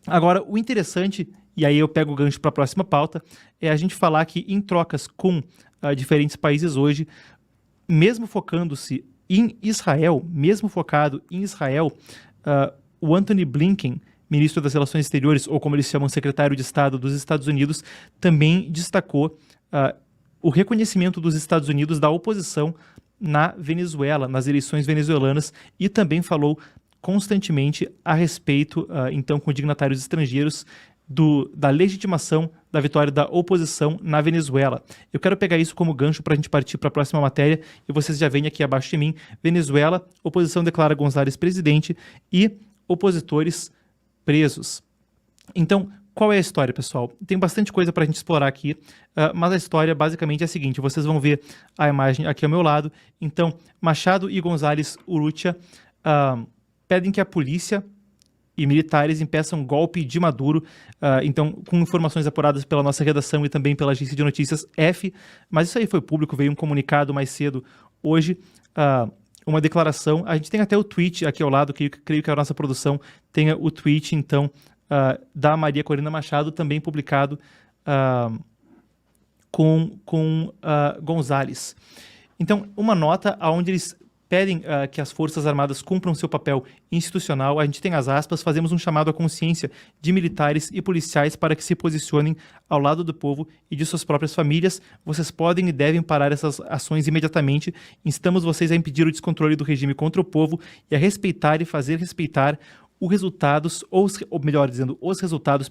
Agora, o interessante, e aí eu pego o gancho para a próxima pauta, é a gente falar que em trocas com diferentes países hoje, mesmo focando-se em Israel, mesmo focado em Israel, o Antony Blinken, ministro das Relações Exteriores, ou como eles chamam, secretário de Estado dos Estados Unidos, também destacou o reconhecimento dos Estados Unidos da oposição na Venezuela, nas eleições venezuelanas, e também falou constantemente a respeito, então, com dignatários estrangeiros, da legitimação da vitória da oposição na Venezuela. Eu quero pegar isso como gancho para a gente partir para a próxima matéria, e vocês já veem aqui abaixo de mim: Venezuela, oposição declara González presidente e opositores presos. Então, qual é a história, pessoal? Tem bastante coisa para a gente explorar aqui, mas a história basicamente é a seguinte: vocês vão ver a imagem aqui ao meu lado. Então, Machado e González Urrutia pedem que a polícia e militares impeçam golpe de Maduro, então, com informações apuradas pela nossa redação e também pela agência de notícias F, mas isso aí foi público, veio um comunicado mais cedo hoje, uma declaração. A gente tem até o tweet aqui ao lado, creio que a nossa produção tenha o tweet, então, da Maria Corina Machado, também publicado com González. Então, uma nota onde eles pedem que as Forças Armadas cumpram seu papel institucional. A gente tem as aspas: fazemos um chamado à consciência de militares e policiais para que se posicionem ao lado do povo e de suas próprias famílias. Vocês podem e devem parar essas ações imediatamente. Instamos vocês a impedir o descontrole do regime contra o povo e a respeitar e fazer respeitar os resultados, os resultados,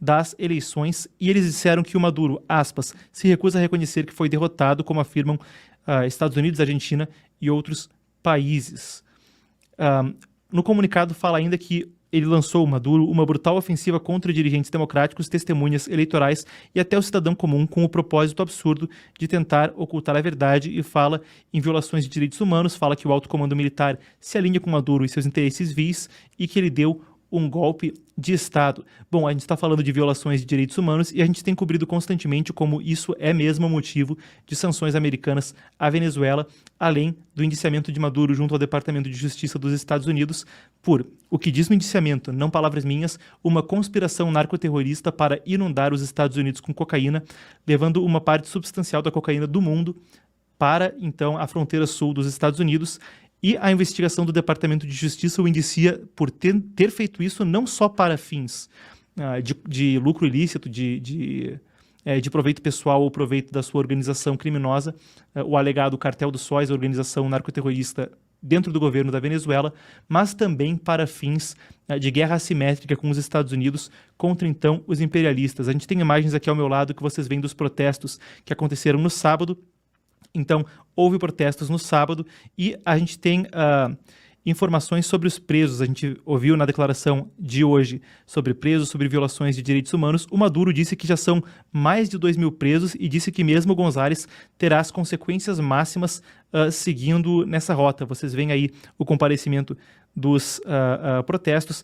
das eleições. E eles disseram que o Maduro, aspas, se recusa a reconhecer que foi derrotado, como afirmam Estados Unidos, Argentina e outros países. No comunicado fala ainda que ele lançou, Maduro, uma brutal ofensiva contra dirigentes democráticos, testemunhas eleitorais e até o cidadão comum, com o propósito absurdo de tentar ocultar a verdade, e fala em violações de direitos humanos, fala que o alto comando militar se alinha com Maduro e seus interesses vis e que ele deu um golpe de Estado. Bom, a gente está falando de violações de direitos humanos e a gente tem cobrido constantemente como isso é mesmo motivo de sanções americanas à Venezuela, além do indiciamento de Maduro junto ao Departamento de Justiça dos Estados Unidos por, o que diz no indiciamento, não palavras minhas, uma conspiração narcoterrorista para inundar os Estados Unidos com cocaína, levando uma parte substancial da cocaína do mundo para, então, a fronteira sul dos Estados Unidos. E a investigação do Departamento de Justiça o indicia por ter feito isso não só para fins de lucro ilícito, de proveito pessoal ou proveito da sua organização criminosa, o alegado Cartel dos Sóis, a organização narcoterrorista dentro do governo da Venezuela, mas também para fins de guerra assimétrica com os Estados Unidos contra, então, os imperialistas. A gente tem imagens aqui ao meu lado que vocês veem dos protestos que aconteceram no sábado. Então, houve protestos no sábado e a gente tem informações sobre os presos. A gente ouviu na declaração de hoje sobre presos, sobre violações de direitos humanos. O Maduro disse que já são mais de 2.000 presos e disse que mesmo González terá as consequências máximas seguindo nessa rota. Vocês veem aí o comparecimento dos protestos.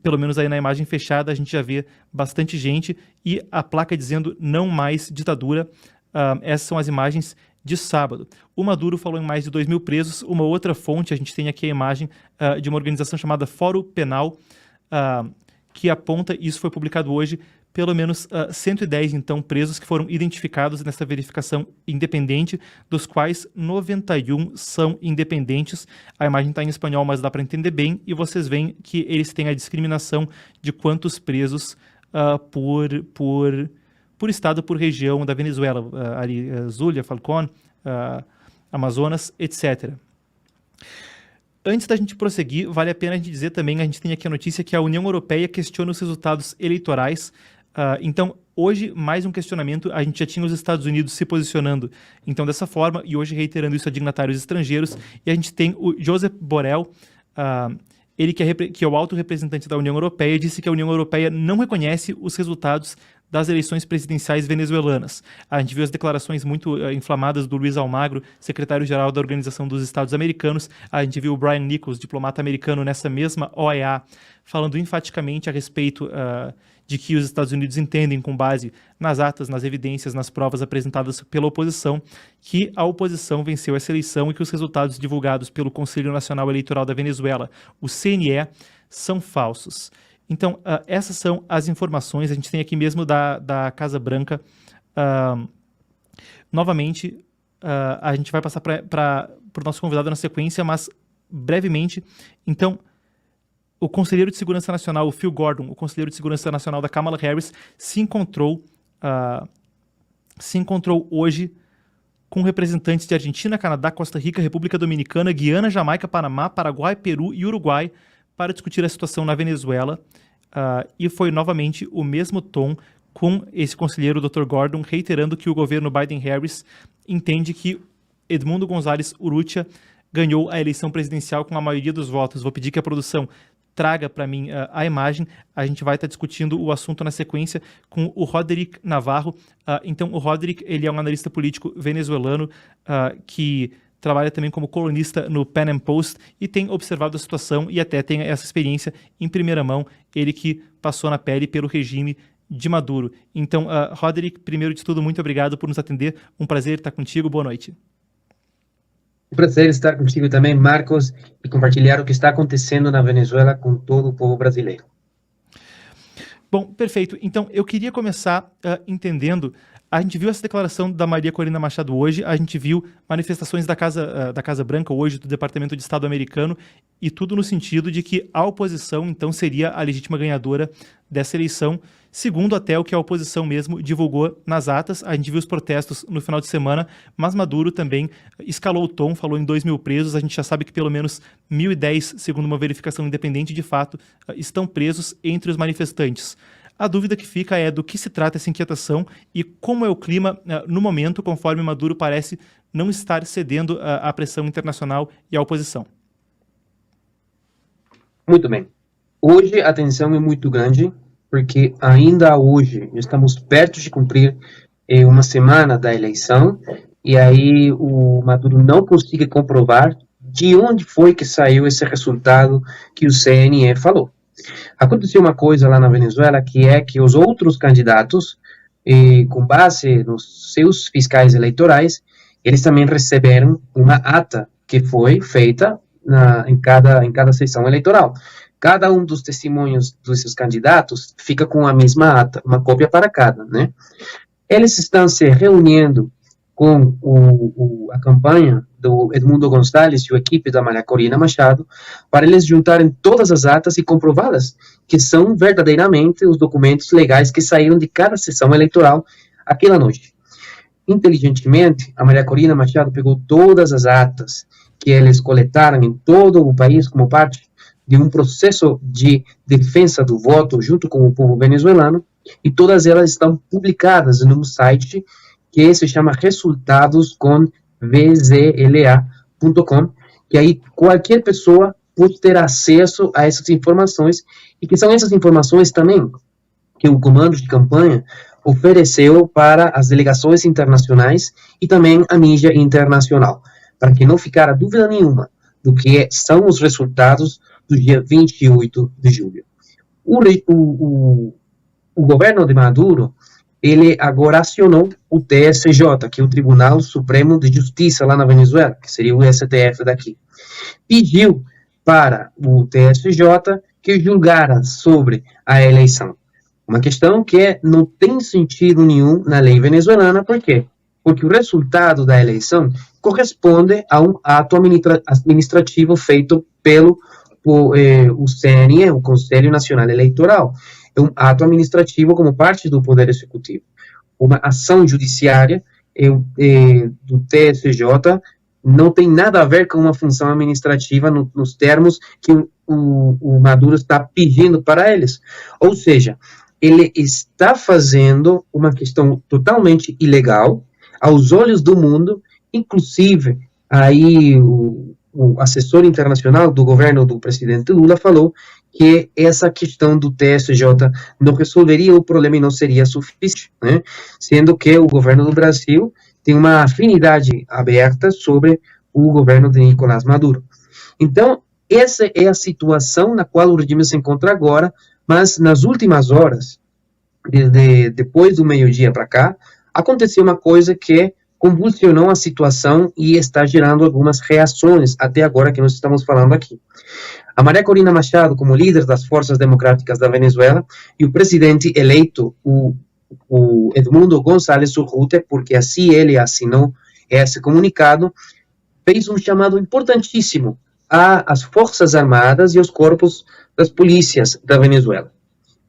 Pelo menos aí na imagem fechada a gente já vê bastante gente e a placa dizendo não mais ditadura. Essas são as imagens de sábado. O Maduro falou em mais de 2.000 presos. Uma outra fonte, a gente tem aqui a imagem de uma organização chamada Fórum Penal, que aponta, isso foi publicado hoje, pelo menos 110, então, presos que foram identificados nessa verificação independente, dos quais 91 são independentes. A imagem está em espanhol, mas dá para entender bem, e vocês veem que eles têm a discriminação de quantos presos por estado, por região da Venezuela, Zulia, Falcón, Amazonas, etc. Antes da gente prosseguir, vale a pena a gente dizer também, a gente tem aqui a notícia que a União Europeia questiona os resultados eleitorais. Então, hoje, mais um questionamento. A gente já tinha os Estados Unidos se posicionando, então, dessa forma, e hoje reiterando isso a dignatários estrangeiros, e a gente tem o Josep Borrell, ele que é o alto representante da União Europeia, disse que a União Europeia não reconhece os resultados das eleições presidenciais venezuelanas. A gente viu as declarações muito inflamadas do Luiz Almagro, secretário-geral da Organização dos Estados Americanos. A gente viu o Brian Nichols, diplomata americano, nessa mesma OEA, falando enfaticamente a respeito de que os Estados Unidos entendem, com base nas atas, nas evidências, nas provas apresentadas pela oposição, que a oposição venceu essa eleição e que os resultados divulgados pelo Conselho Nacional Eleitoral da Venezuela, o CNE, são falsos. Então, essas são as informações. A gente tem aqui mesmo da Casa Branca. Novamente, a gente vai passar para o nosso convidado na sequência, mas brevemente. Então, o conselheiro de segurança nacional, o Phil Gordon, o conselheiro de segurança nacional da Kamala Harris, se encontrou hoje com representantes de Argentina, Canadá, Costa Rica, República Dominicana, Guiana, Jamaica, Panamá, Paraguai, Peru e Uruguai para discutir a situação na Venezuela. E foi novamente o mesmo tom com esse conselheiro, Dr. Gordon, reiterando que o governo Biden-Harris entende que Edmundo González Urrutia ganhou a eleição presidencial com a maioria dos votos. Vou pedir que a produção traga para mim a imagem. A gente vai estar discutindo o assunto na sequência com o Roderick Navarro. Então, o Roderick, ele é um analista político venezuelano que trabalha também como colunista no Pan Am Post e tem observado a situação e até tem essa experiência em primeira mão, ele que passou na pele pelo regime de Maduro. Então, Roderick, primeiro de tudo, muito obrigado por nos atender. Um prazer estar contigo. Boa noite. Um prazer estar contigo também, Marcos, e compartilhar o que está acontecendo na Venezuela com todo o povo brasileiro. Bom, perfeito. Então, eu queria começar entendendo, a gente viu essa declaração da Maria Corina Machado hoje, a gente viu manifestações da Casa Branca hoje, do Departamento de Estado americano, e tudo no sentido de que a oposição, então, seria a legítima ganhadora dessa eleição, segundo até o que a oposição mesmo divulgou nas atas. A gente viu os protestos no final de semana, mas Maduro também escalou o tom, falou em 2.000 presos. A gente já sabe que pelo menos 1.010, segundo uma verificação independente de fato, estão presos entre os manifestantes. A dúvida que fica é do que se trata essa inquietação e como é o clima no momento, conforme Maduro parece não estar cedendo à pressão internacional e à oposição. Muito bem. Hoje a tensão é muito grande, porque ainda hoje estamos perto de cumprir uma semana da eleição, e aí o Maduro não consegue comprovar de onde foi que saiu esse resultado que o CNE falou. Aconteceu uma coisa lá na Venezuela, que é que os outros candidatos, com base nos seus fiscais eleitorais, eles também receberam uma ata que foi feita em cada sessão eleitoral. Cada um dos testemunhos desses candidatos fica com a mesma ata, uma cópia para cada, né? Eles estão se reunindo com a campanha do Edmundo González e a equipe da Maria Corina Machado para eles juntarem todas as atas e comprová-las, que são verdadeiramente os documentos legais que saíram de cada sessão eleitoral aquela noite. Inteligentemente, a Maria Corina Machado pegou todas as atas que eles coletaram em todo o país como parte de um processo de defesa do voto junto com o povo venezuelano, e todas elas estão publicadas num site que se chama resultados.vzla.com, que aí qualquer pessoa pode ter acesso a essas informações, e que são essas informações também que o comando de campanha ofereceu para as delegações internacionais e também a mídia internacional, para que não ficar dúvida nenhuma do que são os resultados do dia 28 de julho. O governo de Maduro, ele agora acionou o TSJ, que é o Tribunal Supremo de Justiça lá na Venezuela, que seria o STF daqui. Pediu para o TSJ que julgara sobre a eleição. Uma questão que não tem sentido nenhum na lei venezuelana. Por quê? Porque o resultado da eleição corresponde a um ato administrativo feito pelo o CNE, o Conselho Nacional Eleitoral. É um ato administrativo como parte do Poder Executivo. Uma ação judiciária do TSJ não tem nada a ver com uma função administrativa nos termos que o Maduro está pedindo para eles. Ou seja, ele está fazendo uma questão totalmente ilegal aos olhos do mundo, inclusive aí o assessor internacional do governo do presidente Lula falou que essa questão do TSJ não resolveria o problema e não seria suficiente, né? Sendo que o governo do Brasil tem uma afinidade aberta sobre o governo de Nicolás Maduro. Então, essa é a situação na qual o regime se encontra agora, mas nas últimas horas, depois do meio-dia para cá, aconteceu uma coisa que convulsionou a situação e está gerando algumas reações até agora que nós estamos falando aqui. A Maria Corina Machado, como líder das forças democráticas da Venezuela, e o presidente eleito, o Edmundo González Urrutia, porque assim ele assinou esse comunicado, fez um chamado importantíssimo às Forças Armadas e aos corpos das polícias da Venezuela.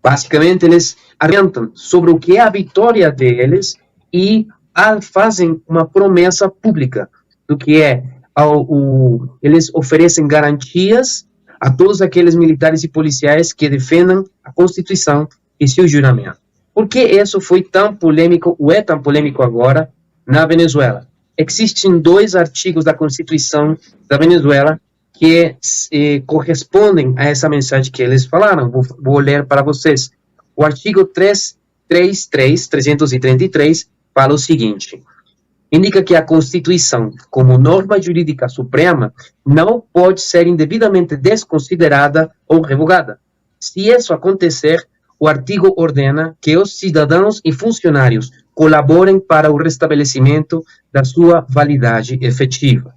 Basicamente, eles orientam sobre o que é a vitória deles e fazem uma promessa pública do que é, eles oferecem garantias a todos aqueles militares e policiais que defendam a Constituição e seu juramento. Por que isso foi tão polêmico, ou é tão polêmico agora, na Venezuela? Existem 2 artigos da Constituição da Venezuela que correspondem a essa mensagem que eles falaram. Vou ler para vocês. O artigo 333 fala o seguinte: indica que a Constituição, como norma jurídica suprema, não pode ser indevidamente desconsiderada ou revogada. Se isso acontecer, o artigo ordena que os cidadãos e funcionários colaborem para o restabelecimento da sua validade efetiva.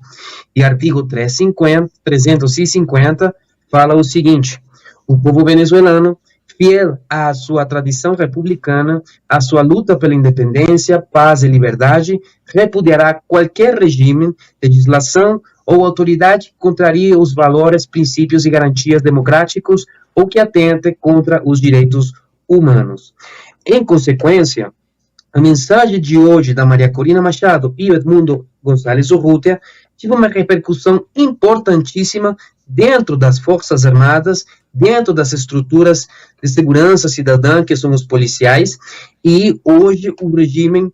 E artigo 350 fala o seguinte: o povo venezuelano, fiel à sua tradição republicana, à sua luta pela independência, paz e liberdade, repudiará qualquer regime, legislação ou autoridade que contrarie os valores, princípios e garantias democráticos ou que atente contra os direitos humanos. Em consequência, a mensagem de hoje da Maria Corina Machado e o Edmundo González Urrutia tive uma repercussão importantíssima dentro das Forças Armadas, dentro das estruturas de segurança cidadã, que são os policiais, e hoje o regime,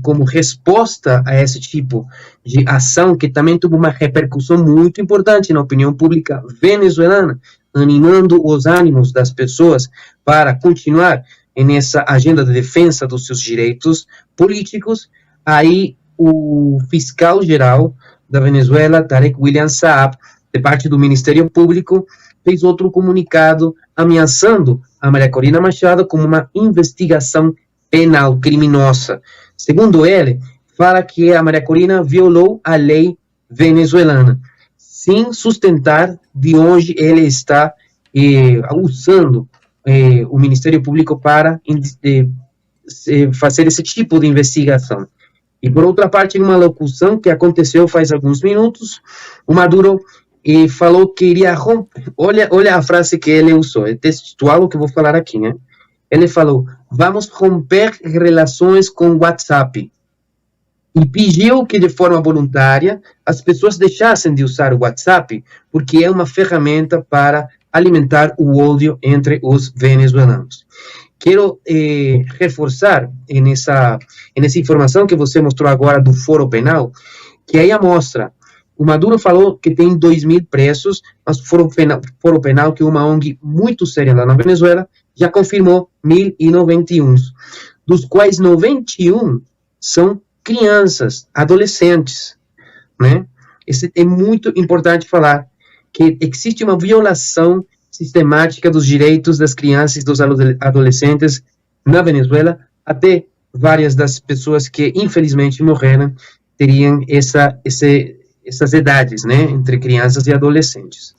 como resposta a esse tipo de ação, que também teve uma repercussão muito importante na opinião pública venezuelana, animando os ânimos das pessoas para continuar nessa agenda de defesa dos seus direitos políticos. Aí o fiscal-geral da Venezuela, Tarek William Saab, de parte do Ministério Público, fez outro comunicado ameaçando a Maria Corina Machado com uma investigação penal criminosa. Segundo ele, fala que a Maria Corina violou a lei venezuelana, sem sustentar de onde ele está usando o Ministério Público para fazer esse tipo de investigação. E, por outra parte, em uma locução que aconteceu faz alguns minutos, o Maduro falou que iria romper. Olha a frase que ele usou, é textual o que eu vou falar aqui, né? Ele falou: vamos romper relações com o WhatsApp. E pediu que, de forma voluntária, as pessoas deixassem de usar o WhatsApp, porque é uma ferramenta para alimentar o ódio entre os venezuelanos. Quero reforçar nessa informação que você mostrou agora do Foro Penal, que aí mostra, o Maduro falou que tem 2.000 presos, mas o Foro Penal, que é uma ONG muito séria lá na Venezuela, já confirmou 1.091, dos quais 91 são crianças, adolescentes, né? Isso é muito importante falar, que existe uma violação sistemática dos direitos das crianças e dos adolescentes na Venezuela. Até várias das pessoas que infelizmente morreram teriam essas idades, né, entre crianças e adolescentes.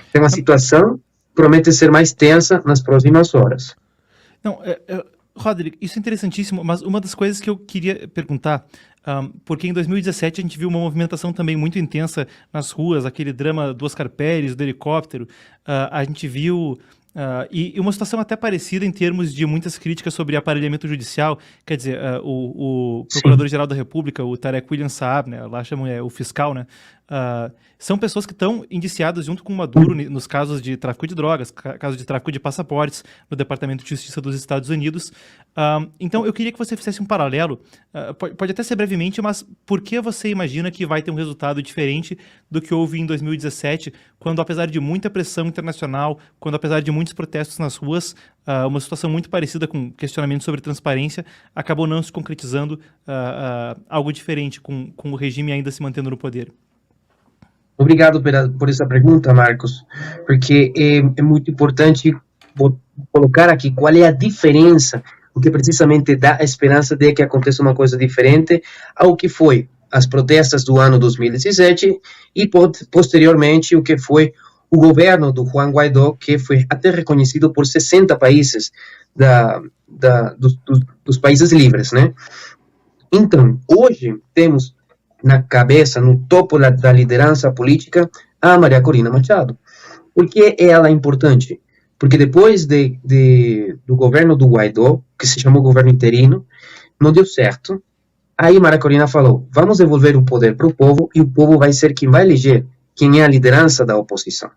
Então a situação promete ser mais tensa nas próximas horas. Não, Rodrigo, isso é interessantíssimo, mas uma das coisas que eu queria perguntar, porque em 2017 a gente viu uma movimentação também muito intensa nas ruas, aquele drama do Oscar Pérez, do helicóptero, a gente viu... e uma situação até parecida em termos de muitas críticas sobre aparelhamento judicial, quer dizer, o Procurador-Geral da República, o Tarek William Saab, né, lá chamam o fiscal, né, são pessoas que estão indiciadas junto com o Maduro nos casos de tráfico de drogas, casos de tráfico de passaportes no Departamento de Justiça dos Estados Unidos. Então eu queria que você fizesse um paralelo, pode até ser brevemente, mas por que você imagina que vai ter um resultado diferente do que houve em 2017, quando apesar de muita pressão internacional, quando apesar de muitos protestos nas ruas, uma situação muito parecida com questionamento sobre transparência, acabou não se concretizando algo diferente, com o regime ainda se mantendo no poder? Obrigado por essa pergunta, Marcos, porque é muito importante colocar aqui qual é a diferença, o que precisamente dá a esperança de que aconteça uma coisa diferente ao que foi as protestas do ano 2017 e, posteriormente, o que foi o governo do Juan Guaidó, que foi até reconhecido por 60 países dos países livres, né? Então, hoje temos na cabeça, no topo da liderança política, a Maria Corina Machado. Por que ela é importante? Porque depois do governo do Guaidó, que se chamou governo interino, não deu certo. Aí Maria Corina falou, vamos devolver o poder para o povo e o povo vai ser quem vai eleger quem é a liderança da oposição.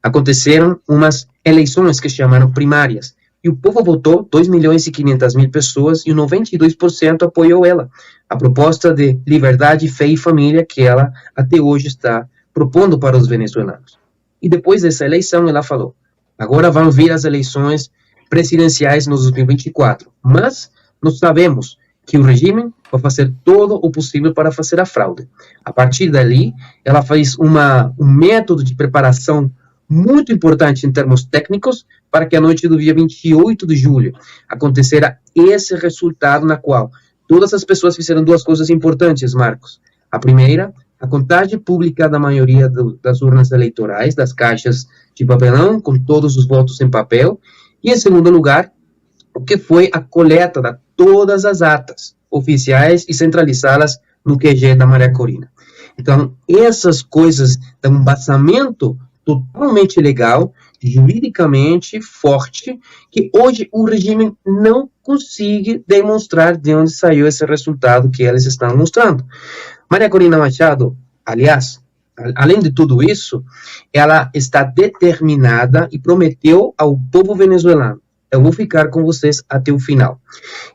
Aconteceram umas eleições que se chamaram primárias, e o povo votou 2.500.000 pessoas e o 92% apoiou ela. A proposta de liberdade, fé e família que ela até hoje está propondo para os venezuelanos. E depois dessa eleição ela falou, agora vão vir as eleições presidenciais no 2024, mas nós sabemos que o regime vai fazer todo o possível para fazer a fraude. A partir dali, ela fez um método de preparação muito importante em termos técnicos para que a noite do dia 28 de julho acontecera esse resultado na qual todas as pessoas fizeram duas coisas importantes, Marcos. A primeira, a contagem pública da maioria das urnas eleitorais, das caixas de papelão, com todos os votos em papel. E, em segundo lugar, o que foi a coleta de todas as atas oficiais e centralizá-las no QG da Maria Corina. Então, essas coisas dão um embasamento totalmente legal, juridicamente forte, que hoje o regime não consegue demonstrar de onde saiu esse resultado que eles estão mostrando. Maria Corina Machado, aliás, além de tudo isso, ela está determinada e prometeu ao povo venezuelano, eu vou ficar com vocês até o final.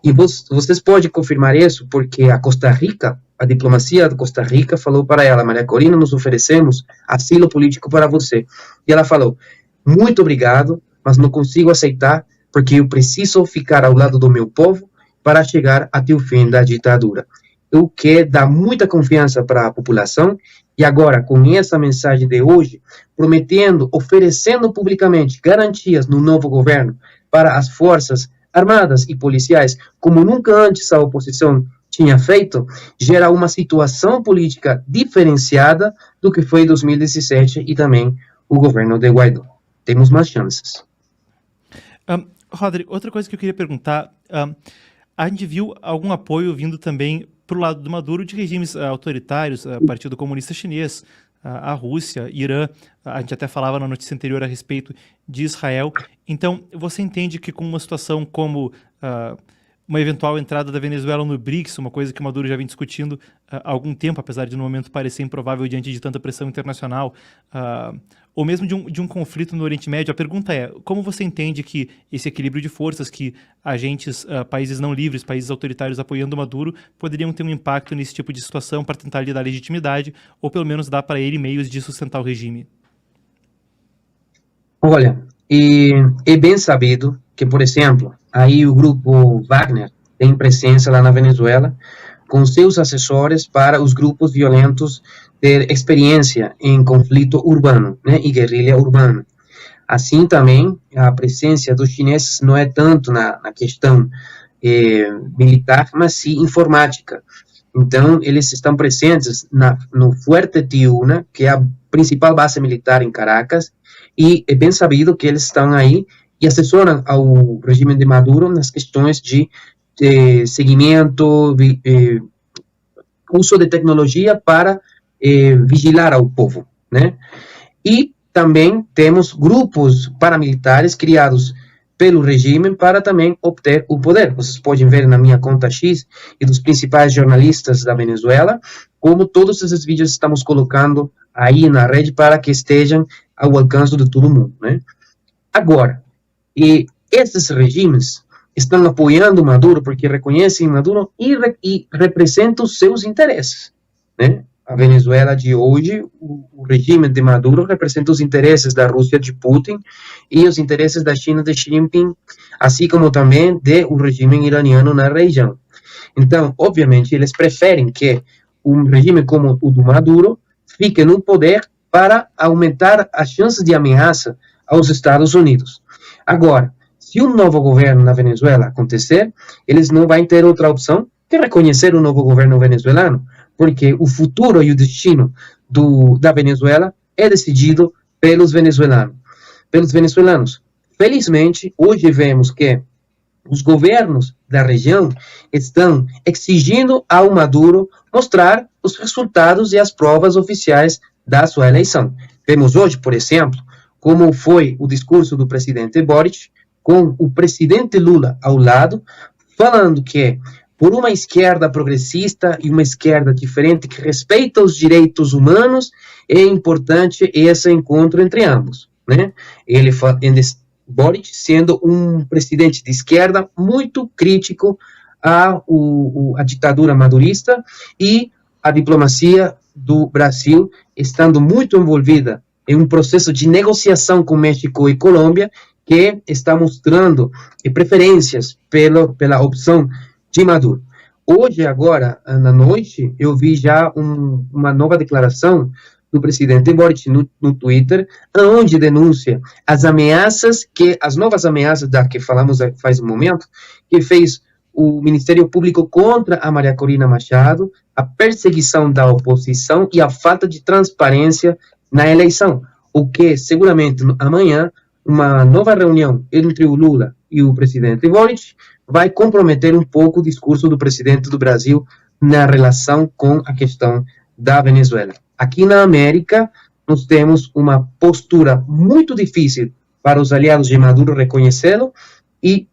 E vocês podem confirmar isso, porque a Costa Rica, a diplomacia de Costa Rica falou para ela, Maria Corina, nos oferecemos asilo político para você. E ela falou, muito obrigado, mas não consigo aceitar, porque eu preciso ficar ao lado do meu povo para chegar até o fim da ditadura. O que dá muita confiança para a população, e agora, com essa mensagem de hoje, prometendo, oferecendo publicamente garantias no novo governo para as forças armadas e policiais, como nunca antes a oposição tinha feito, gera uma situação política diferenciada do que foi 2017 e também o governo de Guaidó. Temos mais chances. Rodrigo, outra coisa que eu queria perguntar, a gente viu algum apoio vindo também para o lado do Maduro de regimes autoritários, Partido Comunista Chinês, a Rússia, Irã, a gente até falava na notícia anterior a respeito de Israel. Então, você entende que com uma situação como uma eventual entrada da Venezuela no BRICS, uma coisa que o Maduro já vem discutindo há algum tempo, apesar de no momento parecer improvável diante de tanta pressão internacional, ou mesmo de um conflito no Oriente Médio, a pergunta é, como você entende que esse equilíbrio de forças, que agentes, países não livres, países autoritários apoiando o Maduro, poderiam ter um impacto nesse tipo de situação para tentar lhe dar legitimidade, ou pelo menos dar para ele meios de sustentar o regime? Olha, é bem sabido que, por exemplo, aí o grupo Wagner tem presença lá na Venezuela com seus assessores para os grupos violentos ter experiência em conflito urbano, né, e guerrilha urbana. Assim também, a presença dos chineses não é tanto na questão militar, mas sim informática. Então, eles estão presentes no Fuerte Tiuna, que é a principal base militar em Caracas, e é bem sabido que eles estão aí e assessoram ao regime de Maduro nas questões de seguimento, uso de tecnologia para vigilar ao povo, né? E também temos grupos paramilitares criados pelo regime para também obter o poder. Vocês podem ver na minha conta X e dos principais jornalistas da Venezuela, como todos esses vídeos estamos colocando aí na rede para que estejam ao alcance de todo mundo, né? Agora, esses regimes estão apoiando Maduro porque reconhecem Maduro e representam os seus interesses, né? A Venezuela de hoje, o regime de Maduro representa os interesses da Rússia de Putin e os interesses da China de Xi Jinping, assim como também do regime iraniano na região. Então, obviamente, eles preferem que um regime como o do Maduro fique no poder para aumentar as chances de ameaça aos Estados Unidos. Agora, se um novo governo na Venezuela acontecer, eles não vão ter outra opção que reconhecer o novo governo venezuelano, porque o futuro e o destino da Venezuela é decidido pelos venezuelanos. Felizmente, hoje vemos que os governos da região estão exigindo ao Maduro mostrar os resultados e as provas oficiais da sua eleição. Vemos hoje, por exemplo, como foi o discurso do presidente Boric, com o presidente Lula ao lado, falando que por uma esquerda progressista e uma esquerda diferente que respeita os direitos humanos, é importante esse encontro entre ambos, né? Boric sendo um presidente de esquerda muito crítico à ditadura madurista e a diplomacia do Brasil estando muito envolvida em um processo de negociação com México e Colômbia que está mostrando preferências pela opção de Maduro. Hoje, agora, na noite, eu vi já uma nova declaração do presidente Boric no Twitter, onde denuncia as novas ameaças da que falamos faz um momento, que fez o Ministério Público contra a Maria Corina Machado, a perseguição da oposição e a falta de transparência na eleição, o que seguramente amanhã uma nova reunião entre o Lula e o presidente Boric vai comprometer um pouco o discurso do presidente do Brasil na relação com a questão da Venezuela. Aqui na América, nós temos uma postura muito difícil para os aliados de Maduro reconhecê-lo e,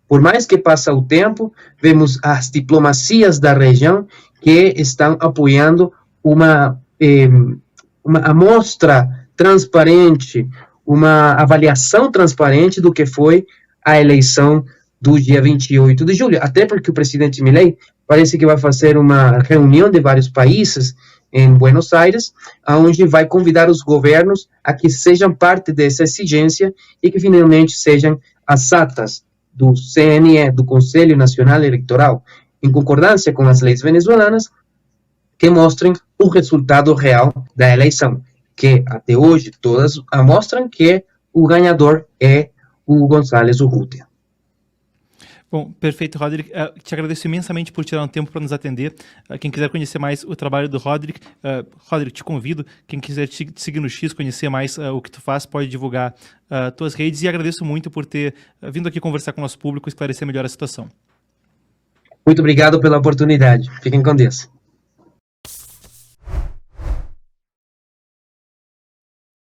por mais que passe o tempo, vemos as diplomacias da região que estão apoiando uma amostra transparente, uma avaliação transparente do que foi a eleição do dia 28 de julho, até porque o presidente Milei parece que vai fazer uma reunião de vários países em Buenos Aires, onde vai convidar os governos a que sejam parte dessa exigência e que finalmente sejam as atas do CNE, do Conselho Nacional Eleitoral, em concordância com as leis venezuelanas, que mostrem o resultado real da eleição, que até hoje todas mostram que o ganhador é o González Urrutia. Bom, perfeito, Roderick. Te agradeço imensamente por tirar um tempo para nos atender. Quem quiser conhecer mais o trabalho do Roderick, Roderick, te convido. Quem quiser te seguir no X, conhecer mais o que tu faz, pode divulgar tuas redes. E agradeço muito por ter vindo aqui conversar com o nosso público e esclarecer melhor a situação. Muito obrigado pela oportunidade. Fiquem com Deus.